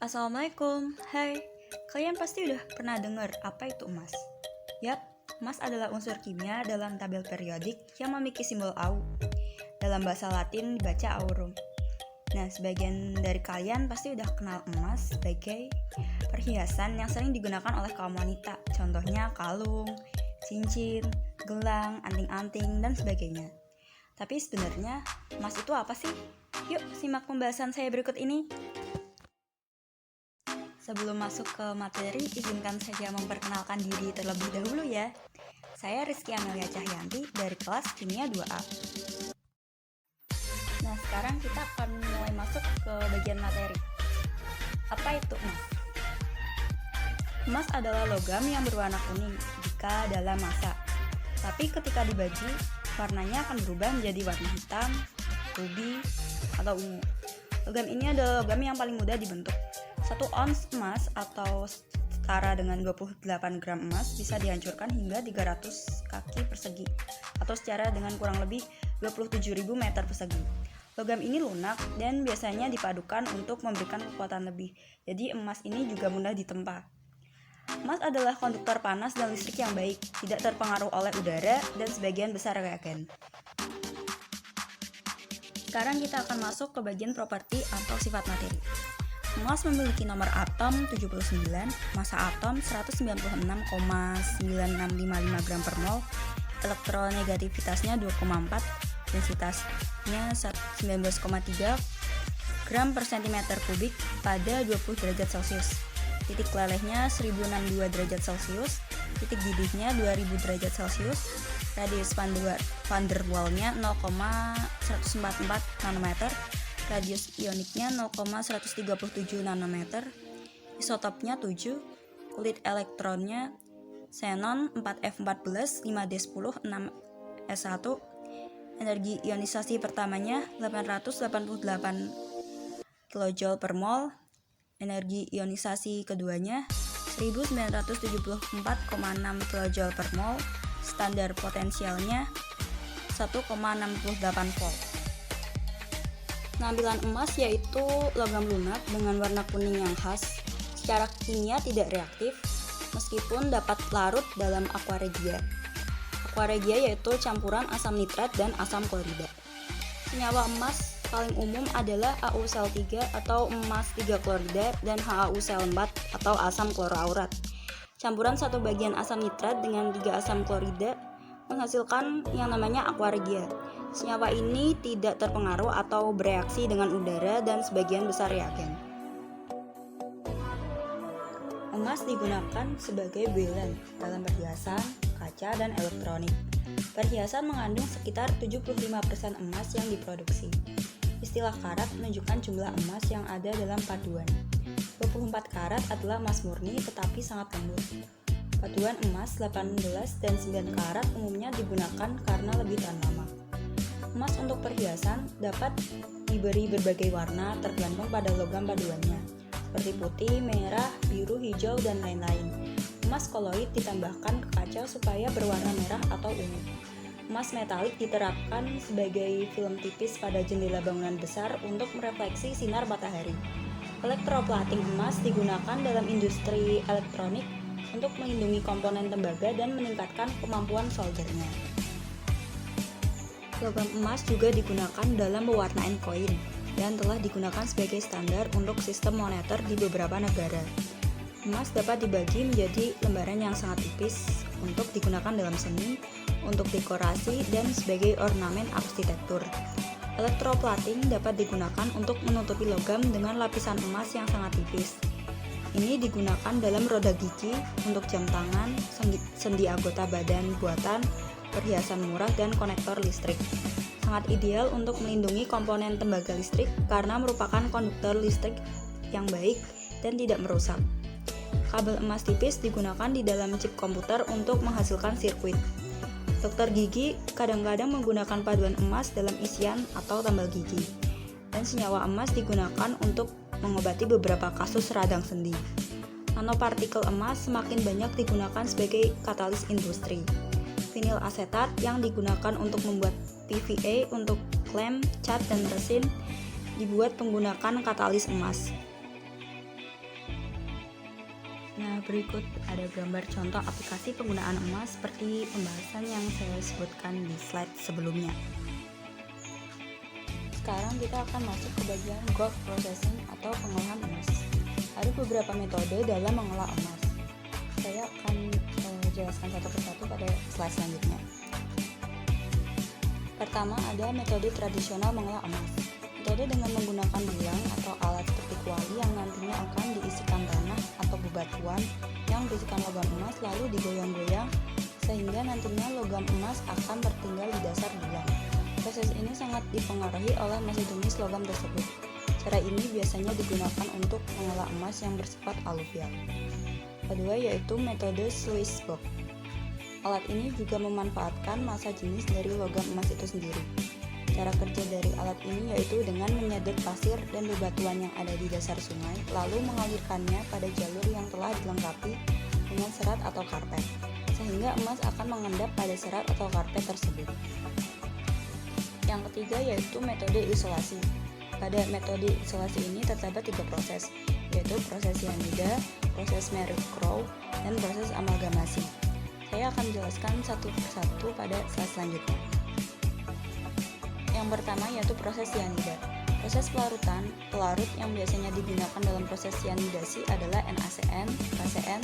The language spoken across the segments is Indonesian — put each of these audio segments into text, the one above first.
Assalamualaikum, hai. Kalian pasti udah pernah dengar apa itu emas? Yap, emas adalah unsur kimia dalam tabel periodik yang memiliki simbol Au. Dalam bahasa Latin dibaca aurum. Nah, sebagian dari kalian pasti udah kenal emas sebagai perhiasan yang sering digunakan oleh kaum wanita. Contohnya kalung, cincin, gelang, anting-anting, dan sebagainya. Tapi sebenarnya emas itu apa sih? Yuk, simak pembahasan saya berikut ini. Sebelum masuk ke materi, izinkan saya memperkenalkan diri terlebih dahulu ya. Saya Rizky Amelia Cahyanti dari kelas Kimia 2A. Nah, sekarang kita akan mulai masuk ke bagian materi. Apa itu emas? Emas adalah logam yang berwarna kuning jika dalam massa. Tapi ketika dibagi, warnanya akan berubah menjadi warna hitam, ruby, atau ungu. Logam ini adalah logam yang paling mudah dibentuk. 1 ons emas atau setara dengan 28 gram emas bisa dihancurkan hingga 300 kaki persegi atau secara dengan kurang lebih 27.000 meter persegi. Logam ini lunak dan biasanya dipadukan untuk memberikan kekuatan lebih. Jadi emas ini juga mudah ditempa. Emas adalah konduktor panas dan listrik yang baik, tidak terpengaruh oleh udara dan sebagian besar reagen. Sekarang kita akan masuk ke bagian properti atau sifat materi. Emas memiliki nomor atom 79, massa atom 196,9655 gram per mol, elektronegativitasnya 2,4, densitasnya 19,3 gram per cm kubik pada 20 derajat Celcius. Titik lelehnya 1062 derajat Celcius, titik didihnya 2000 derajat Celcius, radius van der Waals-nya 0,144 nanometer, radius ioniknya 0,137 nanometer, isotopnya 7, kulit elektronnya xenon 4F14 5D10 6S1, energi ionisasi pertamanya 888 kJ per mol, energi ionisasi keduanya 1974,6 kJ per mol, standar potensialnya 1,68 volt. Penampilan emas yaitu logam lunak dengan warna kuning yang khas, secara kimia tidak reaktif meskipun dapat larut dalam aqua regia. Aqua regia yaitu campuran asam nitrat dan asam klorida. Senyawa emas paling umum adalah AuSel3 atau emas 3 klorida dan HAuSel4 atau asam kloroaurat. Campuran 1 bagian asam nitrat dengan 3 asam klorida menghasilkan yang namanya aqua regia. Senyawa ini tidak terpengaruh atau bereaksi dengan udara dan sebagian besar reagen. Emas digunakan sebagai builen dalam perhiasan, kaca, dan elektronik. Perhiasan mengandung sekitar 75% emas yang diproduksi. Istilah karat menunjukkan jumlah emas yang ada dalam paduan. 24 karat adalah emas murni tetapi sangat lembut. Paduan emas 18 dan 9 karat umumnya digunakan karena lebih tahan lama. Emas untuk perhiasan dapat diberi berbagai warna tergantung pada logam paduannya, seperti putih, merah, biru, hijau, dan lain-lain. Emas koloid ditambahkan ke kaca supaya berwarna merah atau ungu. Emas metalik diterapkan sebagai film tipis pada jendela bangunan besar untuk merefleksi sinar matahari. Elektroplating emas digunakan dalam industri elektronik untuk melindungi komponen tembaga dan meningkatkan kemampuan soldernya. Logam emas juga digunakan dalam pewarnaan koin dan telah digunakan sebagai standar untuk sistem moneter di beberapa negara. Emas dapat dibagi menjadi lembaran yang sangat tipis untuk digunakan dalam seni, untuk dekorasi, dan sebagai ornamen arsitektur. Elektroplating dapat digunakan untuk menutupi logam dengan lapisan emas yang sangat tipis. Ini digunakan dalam roda gigi, untuk jam tangan, sendi anggota badan buatan, perhiasan murah, dan konektor listrik. Sangat ideal untuk melindungi komponen tembaga listrik karena merupakan konduktor listrik yang baik dan tidak merusak. Kabel emas tipis digunakan di dalam chip komputer untuk menghasilkan sirkuit. Dokter gigi kadang-kadang menggunakan paduan emas dalam isian atau tambal gigi. Dan senyawa emas digunakan untuk mengobati beberapa kasus radang sendi. Nanopartikel emas semakin banyak digunakan sebagai katalis industri. Vinil asetat yang digunakan untuk membuat PVA untuk lem, cat, dan resin dibuat menggunakan katalis emas. Berikut ada gambar contoh aplikasi penggunaan emas seperti pembahasan yang saya sebutkan di slide sebelumnya. Sekarang kita akan masuk ke bagian gold processing atau pengolahan emas. Ada beberapa metode dalam mengolah emas. Saya akan jelaskan satu persatu pada slide selanjutnya. Pertama, ada metode tradisional mengolah emas. Metode dengan menggunakan bilang atau alat seperti kuali yang nantinya akan diisikan tanah atau bebatuan yang berisikan logam emas lalu digoyang-goyang sehingga nantinya logam emas akan tertinggal di dasar bilang. Proses ini sangat dipengaruhi oleh masing jenis logam tersebut. Cara ini biasanya digunakan untuk mengolah emas yang bersifat aluvial. Kedua yaitu metode Swiss box. Alat ini juga memanfaatkan massa jenis dari logam emas itu sendiri. Cara kerja dari alat ini yaitu dengan menyedot pasir dan bebatuan yang ada di dasar sungai, lalu mengalirkannya pada jalur yang telah dilengkapi dengan serat atau karpet, sehingga emas akan mengendap pada serat atau karpet tersebut. Yang ketiga yaitu metode isolasi. Pada metode isolasi ini terdapat 3 proses, yaitu proses cyanida, proses Merrill-Crowe, dan proses amalgamasi. Saya akan jelaskan satu persatu pada slide selanjutnya. Yang pertama yaitu proses cyanida. Proses pelarut yang biasanya digunakan dalam proses cyanidasi adalah NaCN, KCN,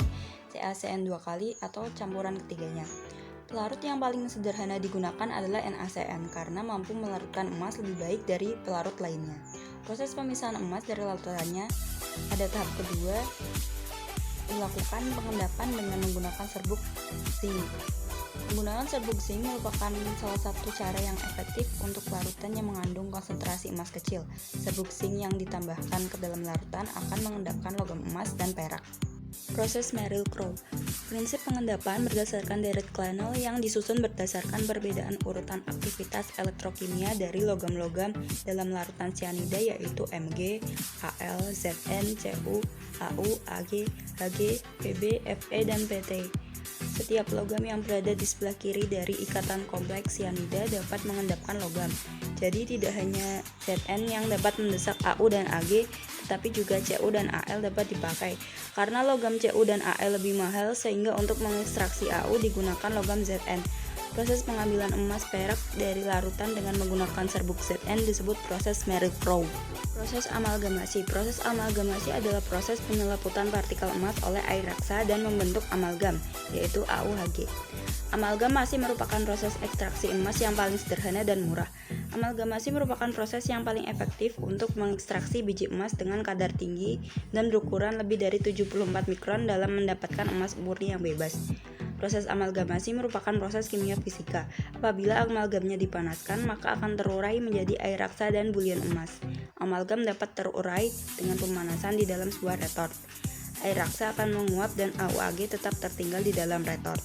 CaCN 2 kali atau campuran ketiganya. Pelarut yang paling sederhana digunakan adalah NaCN karena mampu melarutkan emas lebih baik dari pelarut lainnya. Proses pemisahan emas dari larutannya pada tahap kedua dilakukan pengendapan dengan menggunakan serbuk zinc. Penggunaan serbuk zinc merupakan salah satu cara yang efektif untuk larutan yang mengandung konsentrasi emas kecil. Serbuk zinc yang ditambahkan ke dalam larutan akan mengendapkan logam emas dan perak. Proses Merrill-Crowe. Prinsip pengendapan berdasarkan deret Clennell yang disusun berdasarkan perbedaan urutan aktivitas elektrokimia dari logam-logam dalam larutan cyanida yaitu Mg, Al, Zn, Cu, Au, Ag, Hg, Pb, Fe, dan Pt. Setiap logam yang berada di sebelah kiri dari ikatan kompleks cyanida dapat mengendapkan logam. Jadi tidak hanya Zn yang dapat mendesak Au dan Ag, tetapi juga Cu dan Al dapat dipakai. Karena logam Cu dan Al lebih mahal sehingga untuk mengekstraksi Au digunakan logam Zn. Proses pengambilan emas perak dari larutan dengan menggunakan serbuk Zn disebut proses Merrill-Crowe. Proses amalgamasi. Proses amalgamasi adalah proses penyeleputan partikel emas oleh air raksa dan membentuk amalgam, yaitu AuHg. Amalgamasi merupakan proses ekstraksi emas yang paling sederhana dan murah. Amalgamasi merupakan proses yang paling efektif untuk mengekstraksi biji emas dengan kadar tinggi dan berukuran lebih dari 74 mikron dalam mendapatkan emas murni yang bebas. Proses amalgamasi merupakan proses kimia fisika. Apabila amalgamnya dipanaskan, maka akan terurai menjadi air raksa dan bulion emas. Amalgam dapat terurai dengan pemanasan di dalam sebuah retort. Air raksa akan menguap dan AuAg tetap tertinggal di dalam retort.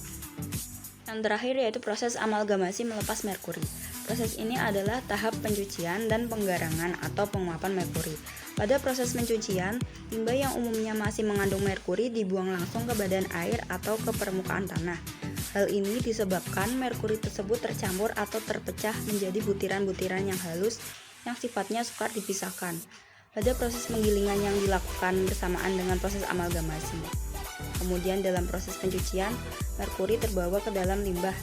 Yang terakhir yaitu proses amalgamasi melepas merkuri. Proses ini adalah tahap pencucian dan penggarangan atau penguapan merkuri. Pada proses pencucian, limbah yang umumnya masih mengandung merkuri dibuang langsung ke badan air atau ke permukaan tanah. Hal ini disebabkan merkuri tersebut tercampur atau terpecah menjadi butiran-butiran yang halus yang sifatnya sukar dipisahkan. Pada proses penggilingan yang dilakukan bersamaan dengan proses amalgamasi. Kemudian dalam proses pencucian, merkuri terbawa ke dalam limbah.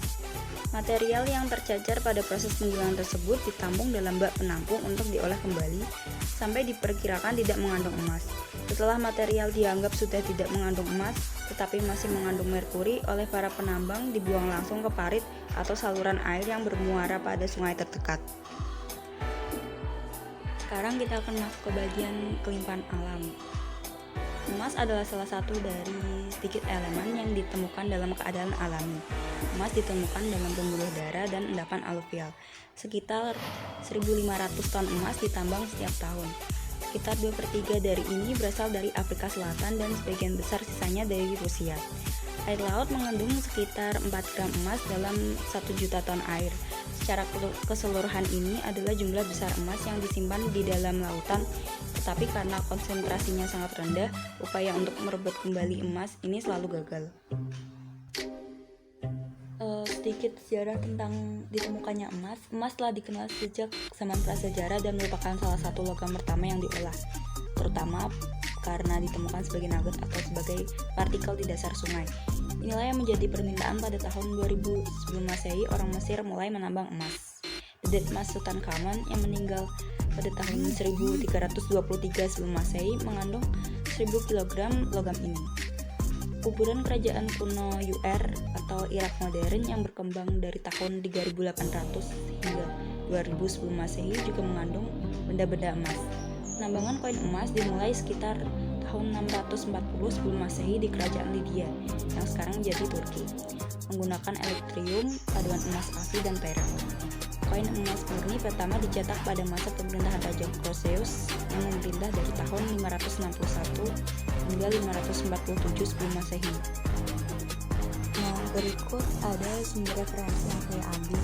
Material yang tercacar pada proses penggilingan tersebut ditampung dalam bak penampung untuk diolah kembali sampai diperkirakan tidak mengandung emas. Setelah material dianggap sudah tidak mengandung emas, tetapi masih mengandung merkuri, oleh para penambang dibuang langsung ke parit atau saluran air yang bermuara pada sungai terdekat. Sekarang kita akan masuk ke bagian kelimpahan alam. Emas adalah salah satu dari sedikit elemen yang ditemukan dalam keadaan alami. Emas ditemukan dalam pembuluh darah dan endapan aluvial. Sekitar 1.500 ton emas ditambang setiap tahun. Sekitar 2/3 dari ini berasal dari Afrika Selatan dan sebagian besar sisanya dari Rusia. Air laut mengandung sekitar 4 gram emas dalam 1 juta ton air. Secara keseluruhan ini adalah jumlah besar emas yang disimpan di dalam lautan, tetapi karena konsentrasinya sangat rendah, upaya untuk merebut kembali emas ini selalu gagal. Sedikit sejarah tentang ditemukannya emas. Emas telah dikenal sejak zaman prasejarah dan merupakan salah satu logam pertama yang diolah, terutama karena ditemukan sebagai nugget atau sebagai partikel di dasar sungai. Inilah yang menjadi permintaan pada tahun 2000 sebelum Masehi, orang Mesir mulai menambang emas. Dedetmas Tutankhamun yang meninggal pada tahun 1323 sebelum Masehi mengandung 1000 kg logam ini. Kuburan kerajaan kuno UR atau Irak modern yang berkembang dari tahun 3800 hingga 2000 sebelum Masehi juga mengandung benda-benda emas. Penambangan koin emas dimulai sekitar tahun 640 sebelum Masehi di kerajaan Lydia yang sekarang menjadi Turki, menggunakan elektrium, paduan emas api dan perak. Koin emas murni pertama dicetak pada masa pemerintahan Raja Croesus yang memerintah dari tahun 561 hingga 547 sebelum Masehi. Nah, berikut ada sumber referensi yang saya ambil.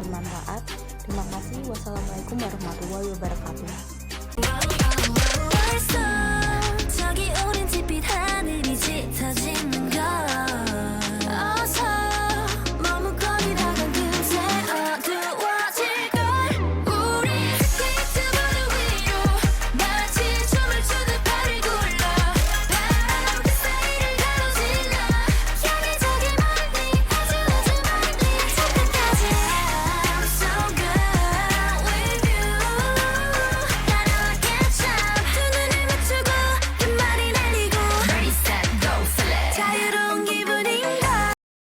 Bermanfaat. Terima kasih. Wassalamualaikum warahmatullahi wabarakatuh.